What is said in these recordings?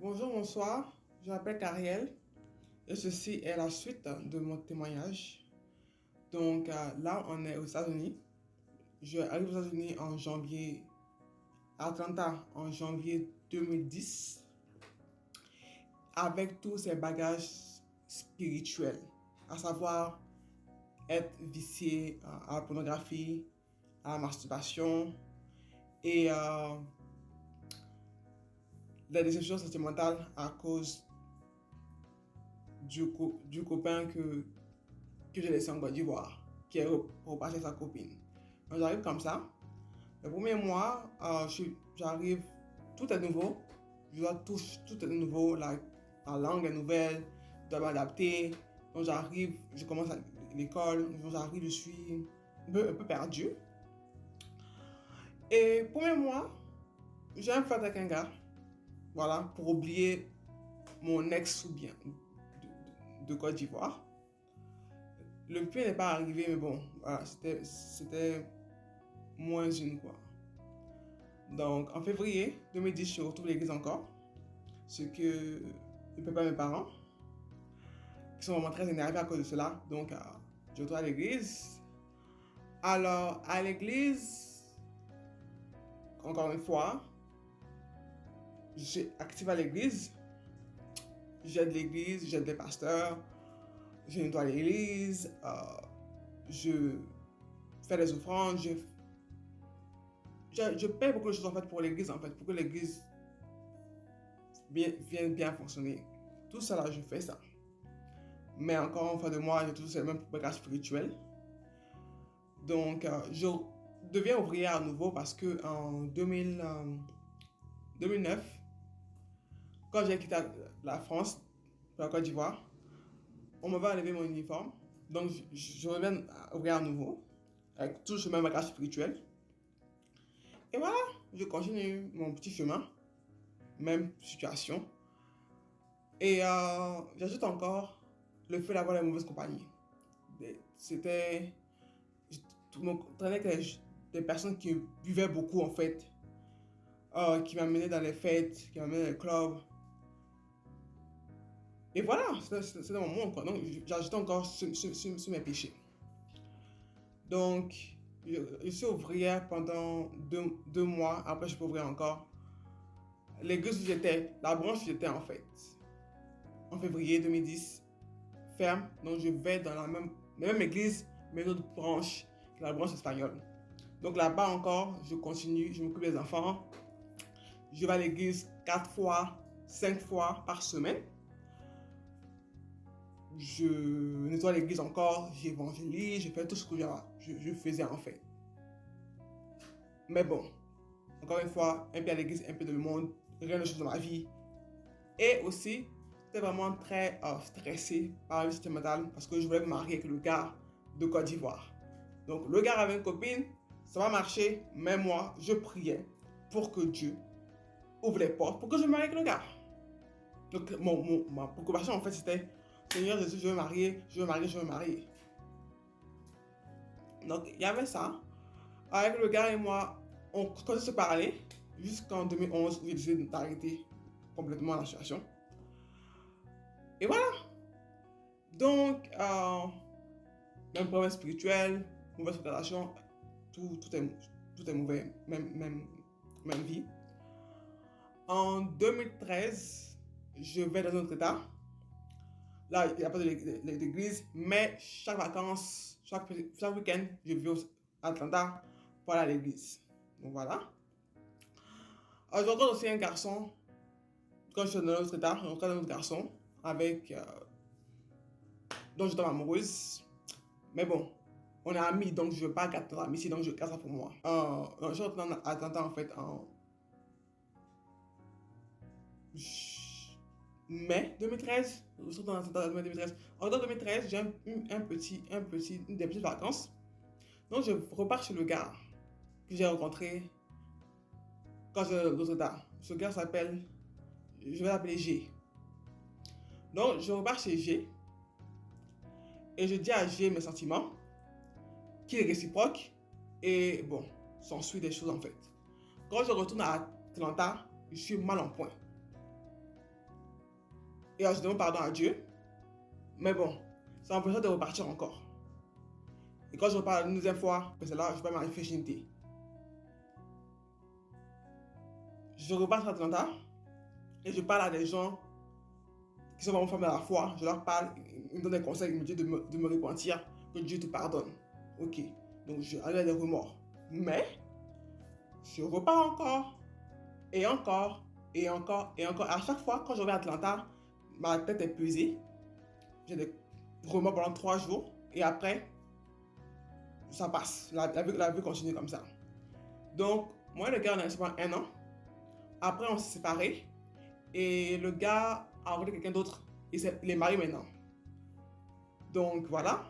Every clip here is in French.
Bonjour, bonsoir, je m'appelle Cariel et ceci est la suite de mon témoignage. Là, on est aux États-Unis. Je arrive aux États-Unis en janvier, à Atlanta en janvier 2010, avec tous ces bagages spirituels, à savoir être vicié à la pornographie, à la masturbation et la déception sentimentale à cause du copain que j'ai laissé en Côte d'Ivoire, qui est reparti avec sa copine. Donc j'arrive comme ça. Le premier mois, j'arrive, tout est nouveau. Je dois tout est nouveau, la langue est nouvelle, je dois m'adapter. Donc j'arrive, je commence l'école, donc j'arrive, je suis un peu perdu. Et premier mois, j'ai un fait avec un gars, voilà, pour oublier mon ex ou bien de Côte d'Ivoire. Le pire n'est pas arrivé, mais bon, voilà, c'était moins une, quoi. Donc, en février 2010, je retrouve l'église encore, ce que ne peuvent pas mes parents, qui sont vraiment très énervés à cause de cela. Donc, je retourne à l'église. Alors, à l'église, encore une fois, je suis active à l'église. J'aide l'église, j'aide les pasteurs, je nettoie l'église, je fais des offrandes, je paie beaucoup de choses en fait pour l'église, en fait, pour que l'église vienne bien fonctionner. Tout ça là, je fais ça. Mais encore une fois de moi, j'ai toujours ces mêmes bagages spirituels. Donc, je deviens ouvrier à nouveau parce que en 2009, quand j'ai quitté la France pour la Côte d'Ivoire, on m'avait enlevé mon uniforme. Donc, je reviens ouvrier à nouveau, avec toujours ce même bagage spirituel. Et voilà, je continue mon petit chemin, même situation. Et j'ajoute encore le fait d'avoir la mauvaise compagnie. C'était... Je me traînais avec des personnes qui buvaient beaucoup en fait, qui m'amenaient dans les fêtes, qui m'amenaient dans les clubs. Et voilà, c'était mon monde, quoi. Donc j'ajoute encore sur mes péchés. Donc je suis ouvrière pendant deux mois, après je peux ouvrir encore. L'église où j'étais, la branche où j'étais en fait, en février 2010, ferme. Donc je vais dans la même église, mais une autre branche, la branche espagnole. Donc là-bas encore, je continue, je m'occupe des enfants. Je vais à l'église 4 fois, 5 fois par semaine. Je nettoie l'église encore, j'évangélise, je fais tout ce que je faisais en fait. Mais bon, encore une fois, un peu à l'église, un peu dans le monde, rien de chose dans ma vie. Et aussi, j'étais vraiment très stressé par le système mental parce que je voulais me marier avec le gars de Côte d'Ivoire. Donc le gars avait une copine, ça va marcher, mais moi, je priais pour que Dieu ouvre les portes pour que je me marie avec le gars. Donc ma préoccupation en fait c'était Seigneur Jésus, je veux me marier, je veux me marier, je veux me marier. Donc il y avait ça. Avec le gars et moi, on continue de se parler jusqu'en 2011 où j'ai décidé d'arrêter complètement la situation. Et voilà. Donc, même problème spirituel, mauvaise relation, tout est mauvais, même vie. En 2013, je vais dans un autre état. Là, il n'y a pas d'église, mais chaque vacances, chaque week-end, je vais à Atlanta pour aller à l'église. Donc voilà. Je rencontre aussi un garçon, quand je suis dans notre état, je rencontre un autre garçon avec, dont je tombe amoureuse. Mais bon, on est amis, donc je ne veux pas garder l'amitié, donc je garde ça pour moi. Je suis rentré à Atlanta en fait en mai 2013. Je suis rentré à Atlanta en mai 2013. En 2013, j'ai une des petites vacances. Donc je repars chez le gars que j'ai rencontré quand j'étais dans l'autre état. Ce gars s'appelle, je vais l'appeler G. Donc je repars chez G et je dis à G mes sentiments, qui est réciproque, et bon, s'ensuit des choses en fait. Quand je retourne à Atlanta, je suis mal en point. Et je demande pardon à Dieu. Mais bon, ça m'empêche de repartir encore. Et quand je repars une deuxième fois, c'est là que je vais ma virginité. Je repars à Atlanta et je parle à des gens qui sont vraiment femmes de la foi. Je leur parle, ils me donnent des conseils, ils me disent de me repentir, que Dieu te pardonne. Ok, donc j'ai des remords. Mais, je repars encore, et encore, et encore, et encore. À chaque fois, quand je vais à Atlanta, ma tête est pesée. J'ai des remords pendant 3 jours, et après, ça passe. La vie continue comme ça. Donc, moi et le gars, on a resté pendant 1 an. Après, on s'est séparés. Et le gars a rencontré quelqu'un d'autre. Il est marié maintenant. Donc, voilà.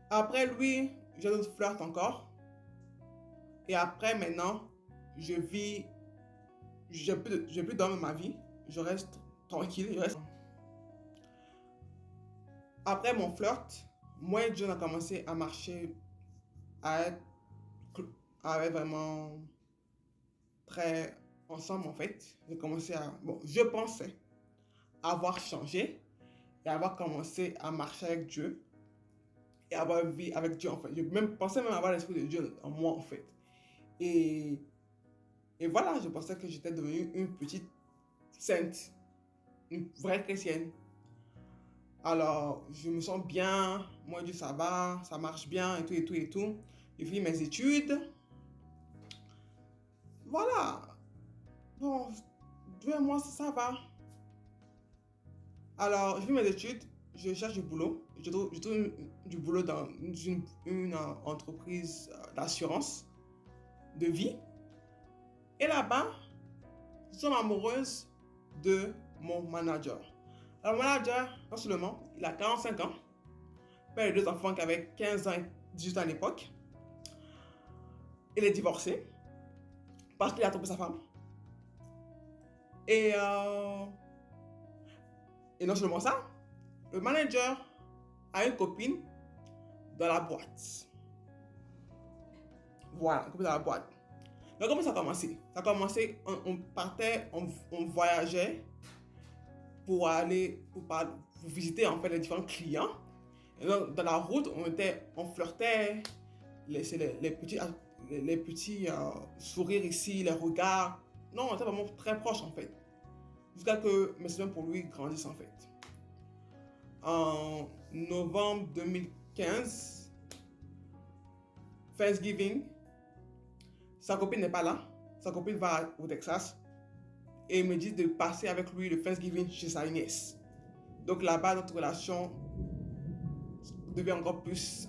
Après lui, j'ai d'autres flirts encore. Et après, maintenant, je vis... J'ai plus d'homme dans ma vie. Je reste tranquille. Après mon flirt, moi et John a commencé à marcher, à être vraiment très ensemble en fait. J'ai commencé à... Bon, je pensais avoir changé et avoir commencé à marcher avec Dieu et avoir vie avec Dieu en fait. Je pensais même avoir l'esprit de Dieu en moi en fait. Et voilà, je pensais que j'étais devenue une petite sainte, une vraie chrétienne. Alors, je me sens bien, moi Dieu ça va, ça marche bien et tout et tout et tout. J'ai fini mes études. Voilà. Bon, 2 mois, ça va. Alors, je fais mes études, je cherche du boulot. Je trouve du boulot dans une entreprise d'assurance de vie. Et là-bas, je tombe amoureuse de mon manager. Alors, mon manager, non seulement, il a 45 ans, père de 2 enfants qui avaient 15 ans et 18 ans à l'époque. Il est divorcé parce qu'il a trompé sa femme. Et non seulement ça, le manager a une copine dans la boîte. Voilà, une copine dans la boîte. Donc comment ça a commencé? Ça a commencé, on partait, on voyageait pour visiter en fait les différents clients. Et donc, dans la route, on flirtait, les petits sourires ici, les regards. Non, on était vraiment très proches en fait. Jusqu'à que mes souvenirs pour lui grandissent en fait. En novembre 2015, Thanksgiving, sa copine n'est pas là. Sa copine va au Texas et il me dit de passer avec lui le Thanksgiving chez sa nièce. Donc là-bas, notre relation devient encore plus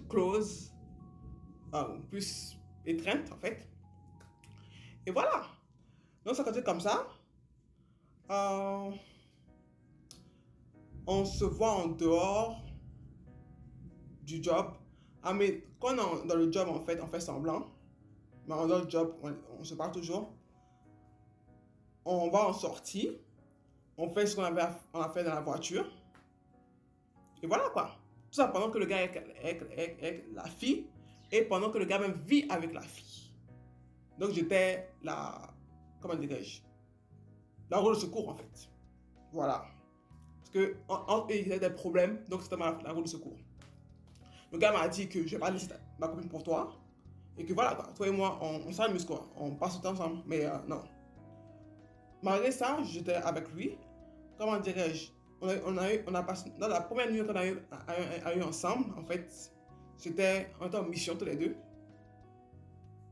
close, plus étreinte en fait. Et voilà. Donc ça continue comme ça. On se voit en dehors du job. Ah, mais quand on est dans le job, en fait, on fait semblant. Mais dans le job, on se parle toujours. On va en sortie. On fait ce qu'on a fait dans la voiture. Et voilà quoi. Tout ça pendant que le gars est avec la fille. Et pendant que le gars même vit avec la fille. Donc j'étais comment dirais-je, la roue de secours en fait. Voilà. Parce que il y avait des problèmes, donc c'était la roue de secours. Le gars m'a dit que je vais pas laisser ma copine pour toi. Et que voilà, quoi, toi et moi, on s'amuse quoi. On passe le temps ensemble. Mais non. Malgré ça, j'étais avec lui. Comment dirais-je, on a passé, dans la première nuit qu'on a eu ensemble, en fait, on était en mission tous les deux.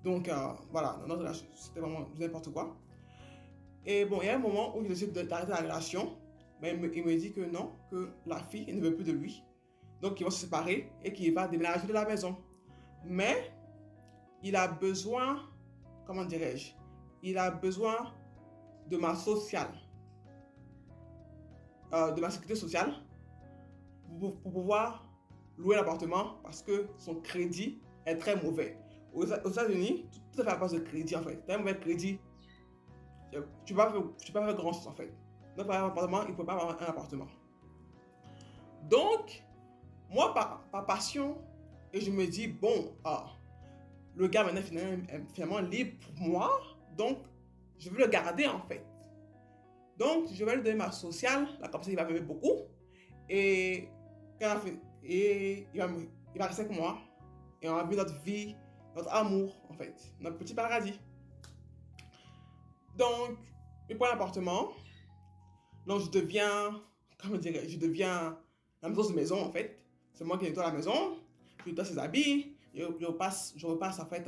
Donc voilà, c'était vraiment n'importe quoi. Et bon, il y a un moment où je décide d'arrêter la relation. Mais il me dit que non, que la fille ne veut plus de lui. Donc ils vont se séparer et qu'il va déménager de la maison. Mais il a besoin, comment dirais-je, il a besoin de ma sociale, de ma sécurité sociale pour pouvoir louer l'appartement parce que son crédit est très mauvais. Aux États-Unis, tout est fait à base de crédit en fait. Tu as un mauvais crédit, tu ne peux pas faire grand chose en fait. Donc, par appartement, il ne peut pas avoir un appartement. Donc, moi, par passion, et je me dis, bon, le gars maintenant est finalement libre pour moi, donc je veux le garder en fait. Donc, je vais lui donner ma sociale, là, comme ça, il va m'aimer beaucoup. Et, il va rester avec moi. Et on va vivre notre vie, notre amour, en fait, notre petit paradis. Donc, je prends l'appartement. Donc, je deviens la maison de maison, en fait. C'est moi qui nettoie la maison. Je nettoie ses habits. Je repasse, en fait,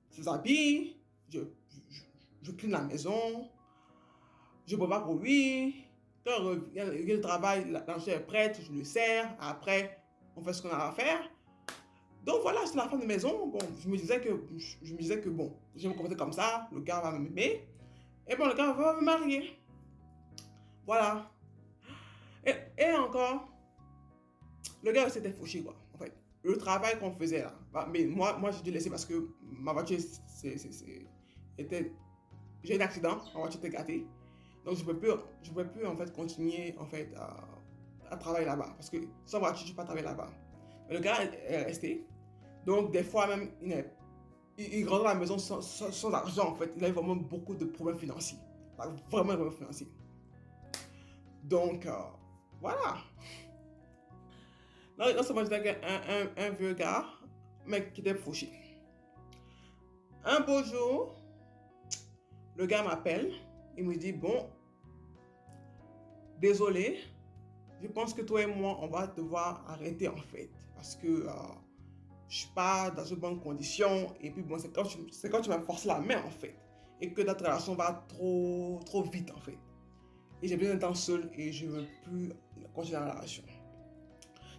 ses habits. Je clean la maison. Je prépare pour lui. Quand il revient du travail, la nourriture est prête, je le sers. Après, on fait ce qu'on a à faire. Donc voilà, c'est la femme de maison. Bon, je me disais que bon, je vais me comporter comme ça, le gars va m'aimer. Et bon, le gars va me marier. Voilà. Et encore, le gars s'était fauché, quoi, en fait. Le travail qu'on faisait là. Bah, mais moi j'ai dû laisser parce que ma voiture était. J'ai eu un accident, ma voiture était gâtée. Donc je ne pouvais plus en fait continuer en fait à travailler là-bas. Parce que sans voiture, je ne peux pas travailler là-bas. Mais le gars est resté. Donc des fois même, il rentre à la maison sans argent en fait. Il a eu vraiment beaucoup de problèmes financiers. Vraiment financiers. Donc voilà. Non seulement j'étais un vieux gars, mais qui était fauché. Un beau jour, le gars m'appelle. Il me dit, bon, désolé, je pense que toi et moi, on va devoir arrêter en fait. Parce que je ne suis pas dans une bonne condition. Et puis bon, c'est quand tu m'as forcé la main en fait. Et que notre relation va trop vite en fait. Et j'ai besoin d'un temps seul et je ne veux plus continuer la relation.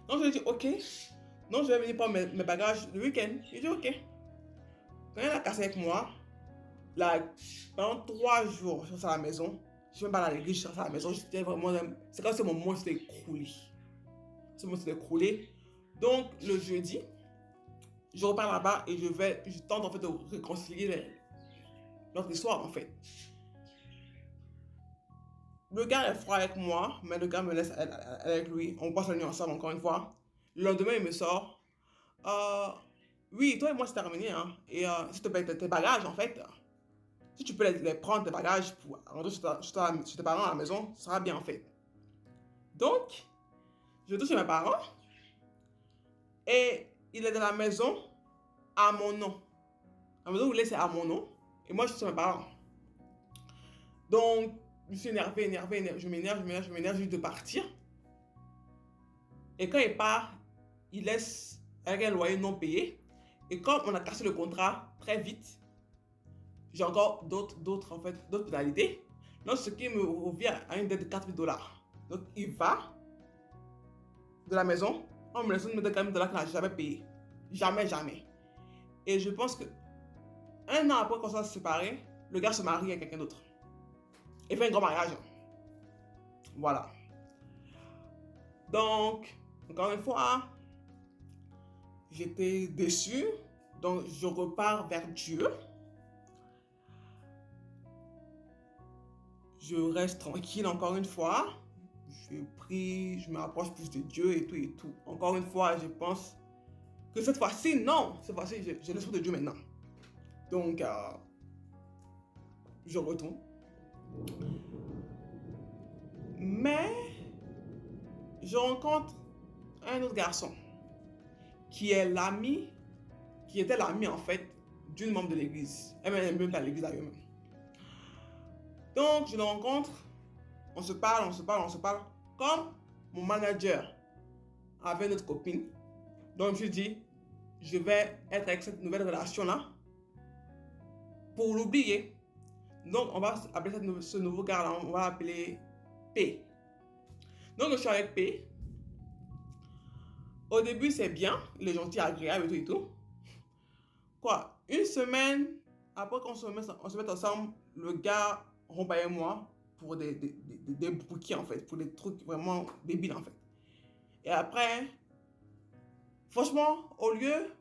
Donc je lui ai dit, ok. Donc je vais venir prendre mes bagages le week-end. Il dit, ok. Quand il a cassé avec moi, là, pendant 3 jours, je suis à la maison. Je ne suis même pas dans l'église, je suis à la maison. J'étais vraiment. C'est comme si mon monde s'était écroulé. Ce monde s'était écroulé. Donc, le jeudi, je repars là-bas et je tente en fait de réconcilier notre histoire en fait. Le gars est froid avec moi, mais le gars me laisse avec lui. On passe la nuit ensemble encore une fois. Le lendemain, il me sort. Oui, toi et moi, c'est terminé. Hein. Et s'il te plaît, tes bagages en fait. Si tu peux les prendre, tes bagages, pour rentrer chez tes parents à la maison, ça sera bien en fait. Donc, je retourne chez mes parents et il est dans la maison à mon nom. La maison où il est, c'est à mon nom. Et moi, je suis chez mes parents. Donc, je suis énervé. Je m'énerve juste de partir. Et quand il part, il laisse avec un loyer non payé. Et comme on a cassé le contrat très vite, j'ai encore d'autres pénalités. Donc, ce qui me revient à une dette de $4,000. Donc, il va de la maison en me laissant une dette de $4,000 qu'il n'a jamais payé. Jamais. Et je pense que un an après qu'on soit séparés, le gars se marie avec quelqu'un d'autre. Il fait un grand mariage. Voilà. Donc, encore une fois, j'étais déçu. Donc, je repars vers Dieu. Je reste tranquille encore une fois. Je prie, je m'approche plus de Dieu et tout. Encore une fois, je pense que cette fois-ci, non. Cette fois-ci, j'ai l'esprit de Dieu maintenant. Donc, je retourne. Mais, je rencontre un autre garçon qui était l'ami en fait d'une membre de l'église. Elle même pas l'église d'ailleurs même. Donc, je le rencontre, on se parle. Comme mon manager avait notre copine, donc je me suis dit, je vais être avec cette nouvelle relation-là pour l'oublier. Donc, on va appeler ce nouveau gars-là, on va l'appeler P. Donc, je suis avec P. Au début, c'est bien, il est gentil, agréable et tout. Quoi, une semaine après qu'on se mette ensemble, le gars rompt avec moi pour des bouquets en fait, pour des trucs vraiment débiles en fait. Et après, franchement, au lieu,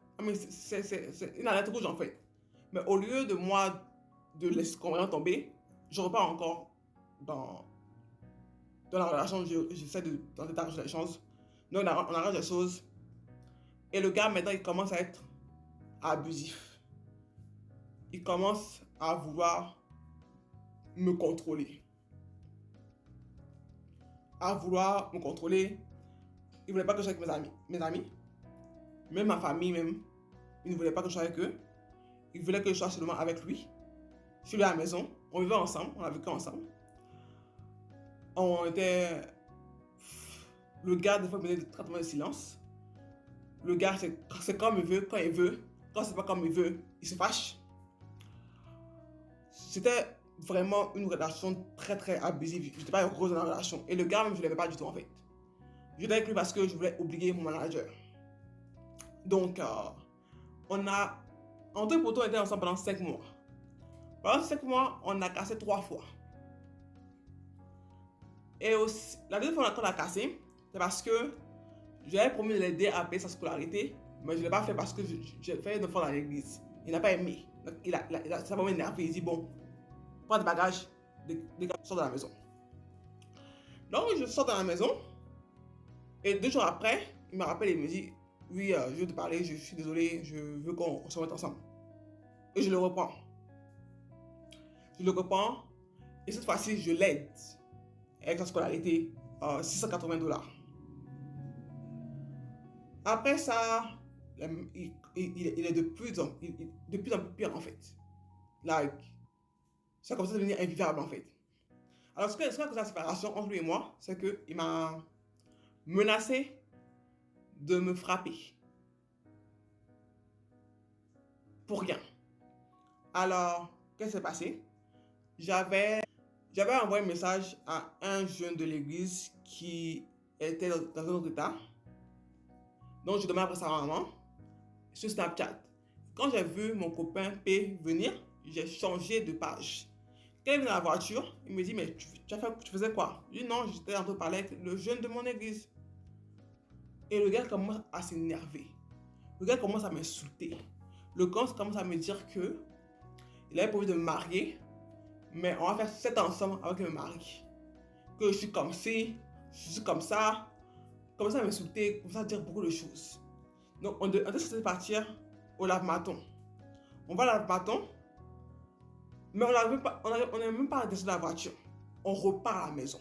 c'est une alerte rouge en fait. Mais au lieu de moi de laisser complètement tomber, je repars encore dans la relation, j'essaie de tenter d'arranger les choses. Donc on arrange les choses. Et le gars maintenant il commence à être abusif. Il commence à vouloir me contrôler. À vouloir me contrôler. Il ne voulait pas que je sois avec mes amis, même ma famille même. Il ne voulait pas que je sois avec eux. Il voulait que je sois seulement avec lui. Je suis à la maison. On vivait ensemble. On a vécu ensemble. On était... Le gars, des fois, il me donnait des traitements de silence. Le gars, c'est comme il veut, quand il veut. Quand c'est pas comme il veut, il se fâche. C'était vraiment une relation très très abusive. Je n'étais pas heureuse dans la relation. Et le gars, même, je ne l'aimais pas du tout en fait. J'étais avec lui parce que je voulais obliger mon manager. Donc, on a... En deux poteaux, on était ensemble pendant 5 mois. Pendant 5 mois, on a cassé 3 fois. Et aussi, la deuxième fois qu'on a cassé, c'est parce que j'avais promis de l'aider à payer sa scolarité, mais je ne l'ai pas fait parce que j'ai fait une fois dans l'église. Il n'a pas aimé. Donc, ça m'a énervé. Il dit, bon, prends des bagages, sors de la maison. Donc, je sors de la maison. Et 2 jours après, il me rappelle et il me dit, oui, je veux te parler, je suis désolé, je veux qu'on se mette ensemble. Et je le reprends. Je le reprends. Et cette fois-ci, je l'aide avec sa scolarité, $680. Après ça, il est de plus en plus pire en fait. Like, ça commence à devenir invivable en fait. Alors, ce qui a causé la séparation entre lui et moi, c'est qu'il m'a menacé de me frapper. Pour rien. Alors, qu'est-ce qui s'est passé? J'avais envoyé un message à un jeune de l'église qui était dans un autre état. Donc, je demande après sa maman sur Snapchat. Quand j'ai vu mon copain P venir, j'ai changé de page. Quand il est venu dans la voiture, il me dit, mais tu faisais quoi? Je dis, non, j'étais en train de parler avec le jeune de mon église. Et le gars commence à s'énerver. Le gars commence à m'insulter. Le gars commence à me dire que il avait prévu de me marier, mais on va faire 7 ans ensemble avec le mari. Que je suis comme ci, je suis comme ça. Commence à m'insulter, commence à dire beaucoup de choses. Donc, on était censé partir au lave-maton. On va au lave-maton, mais on n'est même pas descendu de la voiture. On repart à la maison.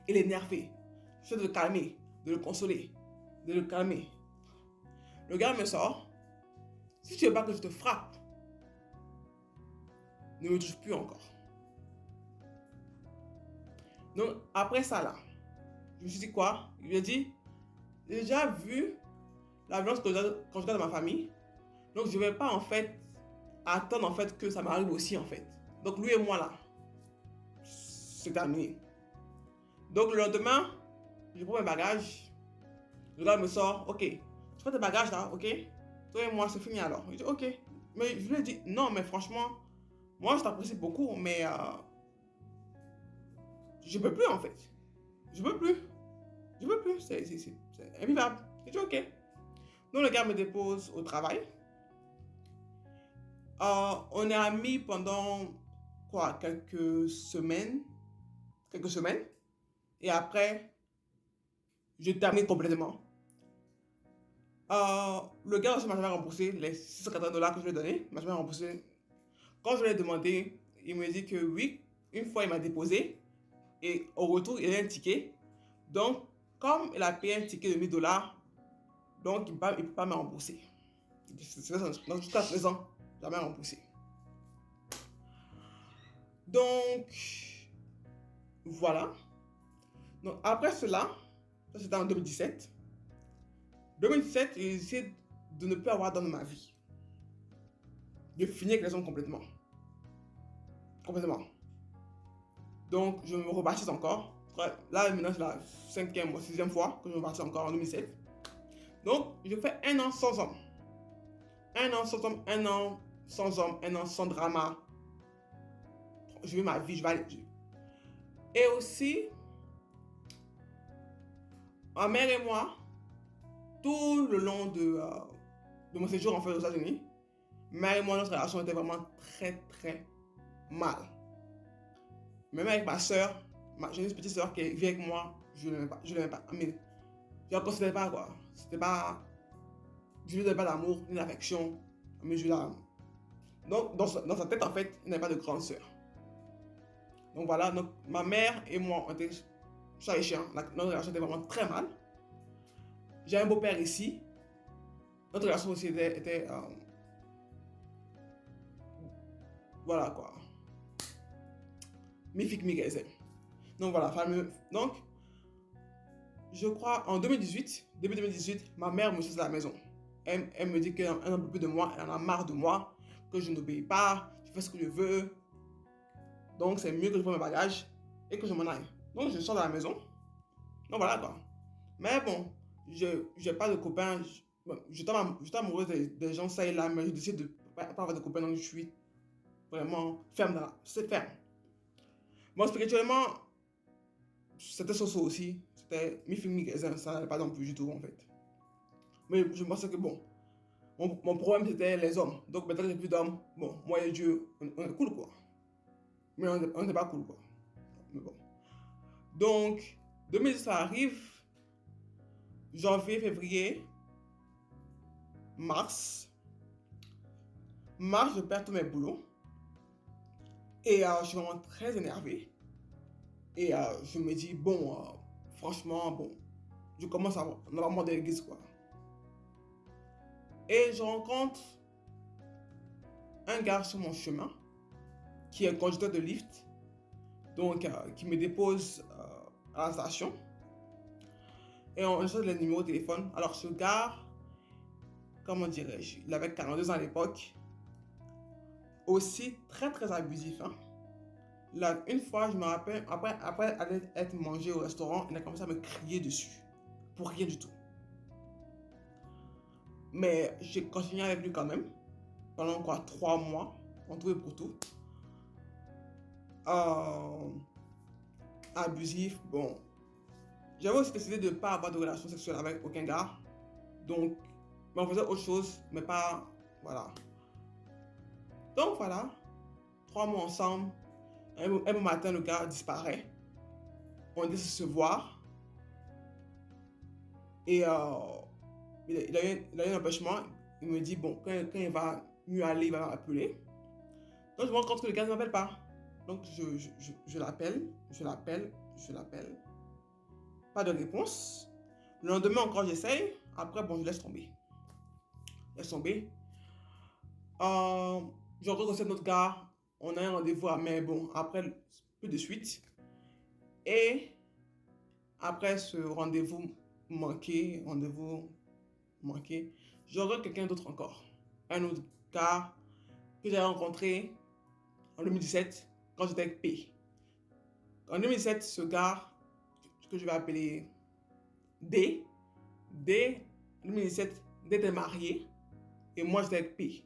Il est énervé. J'essaie de le calmer, de le consoler, de le calmer. Le gars me sort. Si tu veux pas que je te frappe, ne me touche plus encore. Donc, après ça là, je me suis dit quoi? Il lui a dit, j'ai déjà vu la violence quand je regarde dans ma famille. Donc, je ne vais pas en fait attendre en fait que ça m'arrive aussi en fait. Donc, lui et moi là, c'est terminé. Donc, le lendemain, je prends mes bagages. Le gars me sort, ok, tu prends tes bagages là, ok? Toi et moi, c'est fini alors. Je dis, ok. Mais je lui ai dit, non, mais franchement, moi je t'apprécie beaucoup, mais je peux plus en fait. Je peux plus. Je peux plus. C'est invivable. Je dis, ok. Donc, le gars me dépose au travail. On est amis pendant quoi, quelques semaines. Et après, je termine complètement. Le gars aussi m'a jamais remboursé les $680 que je lui ai donné. Il m'a jamais remboursé. Quand je lui ai demandé, il me dit que oui, une fois il m'a déposé et au retour il a un ticket. Donc, comme il a payé un ticket de $1000, donc il ne peut pas me rembourser. Donc, jusqu'à présent, jamais remboursé. Donc, voilà. Donc, après cela, ça c'était en 2017. 2017, j'ai essayé de ne plus avoir d'homme dans ma vie. De finir avec les hommes complètement. Complètement. Donc, je me rebaptise encore. Là, maintenant, c'est la 5e ou 6e fois que je me rebaptise encore en 2017. Donc, je fais 1 an sans homme. 1 an sans homme, 1 an sans homme, 1 an sans drama. Je vis ma vie, je vais aller. Et aussi, ma mère et moi, tout le long de mon séjour en fait aux États-Unis, ma mère et moi, notre relation était vraiment très très mal. Même avec ma soeur, j'ai une petite soeur qui vit avec moi, je ne l'aimais pas. Mais je ne la considérais pas quoi. C'était pas. Je ne lui donnais pas d'amour, ni d'affection. Mais je la. Donc, dans sa tête, en fait, il n'y avait pas de grande soeur. Donc voilà, donc, ma mère et moi, on était chat et chien. Notre relation était vraiment très mal. J'ai un beau-père ici. Notre relation aussi était voilà quoi. Mi-fic, mi-gaisin. Donc voilà, fameux. Donc, je crois en 2018, début 2018, ma mère me chasse de la maison. Elle me dit qu'elle n'en peut plus de moi, elle en a marre de moi, que je n'obéis pas, je fais ce que je veux. Donc c'est mieux que je prenne mes bagages et que je m'en aille. Donc je sors de la maison. Donc voilà quoi. Mais bon, je n'ai pas de copains. Je suis amoureuse des gens ça et là, mais je décide de ne pas avoir de copains, donc je suis vraiment ferme c'est ferme. Bon, spirituellement, c'était so aussi. C'était mi-fic, mi-gaisin, ça n'allait pas non plus du tout en fait. Mais je pensais que bon, mon problème c'était les hommes. Donc maintenant que j'ai plus d'hommes, bon, moi et Dieu, on est cool quoi. Mais on n'est pas cool quoi. Mais bon. Donc, 2010 ça arrive, janvier, février, mars. Mars, je perds tous mes boulots. Et je suis vraiment très énervé. Et je me dis, bon, franchement, bon, je commence à avoir moins d'église quoi. Et je rencontre un gars sur mon chemin qui est conducteur de lift, donc qui me dépose à la station. Et on échange les numéros de téléphone. Alors ce gars, comment dirais-je, il avait 42 ans à l'époque, aussi très très abusif. Hein. Là, une fois, je me rappelle, après être mangé au restaurant, il a commencé à me crier dessus, pour rien du tout. Mais j'ai continué avec lui quand même, pendant quoi 3 mois, en tout et pour tout. Abusif, bon. J'avais aussi décidé de ne pas avoir de relation sexuelle avec aucun gars. Donc, on faisait autre chose, mais pas, voilà. Donc voilà, 3 mois ensemble. Un bon matin, le gars disparaît. On décide de se voir. Et il a eu un empêchement. Il me dit, bon, quand il va mieux aller, il va m'appeler. Donc je me rends compte que le gars ne m'appelle pas. Donc je l'appelle. Pas de réponse. Le lendemain encore, j'essaye. Après, bon, je laisse tomber. Je rencontre aussi notre gars. On a un rendez-vous, mais bon, après, plus de suite. Et après ce rendez-vous manqué, je rencontre quelqu'un d'autre encore. Un autre gars que j'ai rencontré en 2017 quand j'étais avec P. En 2017, ce gars que je vais appeler D, en 2017, D était marié et moi j'étais avec P.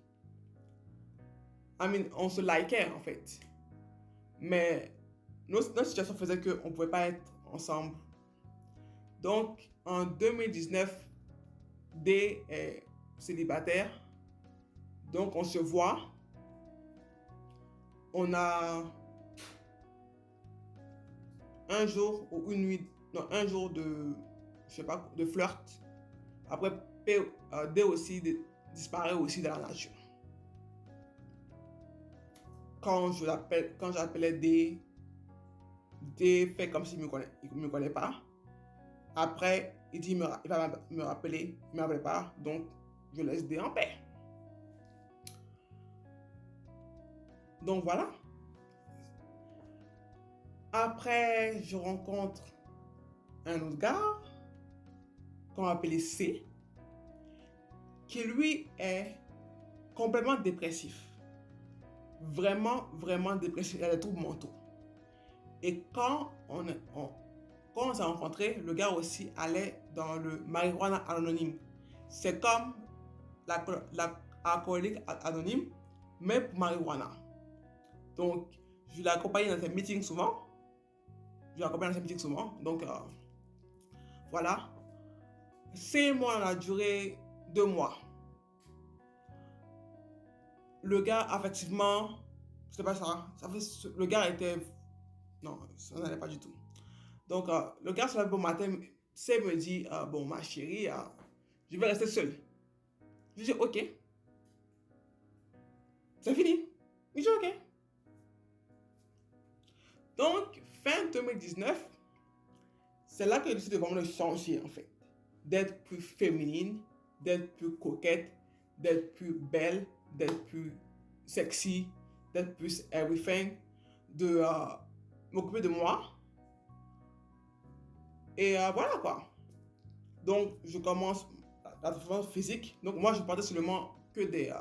On se likait en fait. Mais notre situation faisait qu'on ne pouvait pas être ensemble. Donc en 2019, D est célibataire. Donc on se voit. On a un jour ou une nuit, non, un jour de, je sais pas, de flirt. Après, D aussi disparaît aussi dans la nature. Quand j'appelais D fait comme s'il me connaît pas. Après, il dit il va me rappeler, il ne m'appelle pas, donc je laisse D en paix. Donc voilà. Après, je rencontre un autre gars qu'on va appeler C, qui lui est complètement dépressif. Vraiment, vraiment dépressif. Il a des troubles mentaux. Et quand on s'est rencontrés, le gars aussi allait dans le marijuana anonyme. C'est comme l'alcoolique anonyme, mais pour marijuana. Donc, je l'ai accompagné dans ses meetings souvent. Donc, voilà. 6 mois, on a duré 2 mois. Le gars, effectivement, c'est pas ça. Le gars était... Non, ça n'allait pas du tout. Donc, le gars se lève bon matin, c'est me dit, bon, ma chérie, je vais rester seule. Je dis, ok. C'est fini. Il dit, ok. Donc, fin 2019, c'est là que j'ai décidé vraiment de changer en fait. D'être plus féminine, d'être plus coquette, d'être plus belle, d'être plus sexy, d'être plus everything, de m'occuper de moi. Et voilà quoi. Donc, je commence la transformation physique. Donc, moi, je portais seulement que des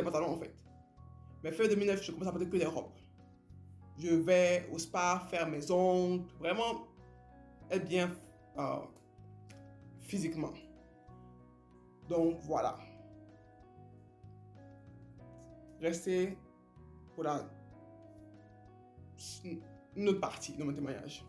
pantalons en fait. Mais fin 2009, je commence à porter que des robes. Je vais au spa faire mes ongles, vraiment être bien physiquement. Donc, voilà. Restez pour une autre partie de mon témoignage.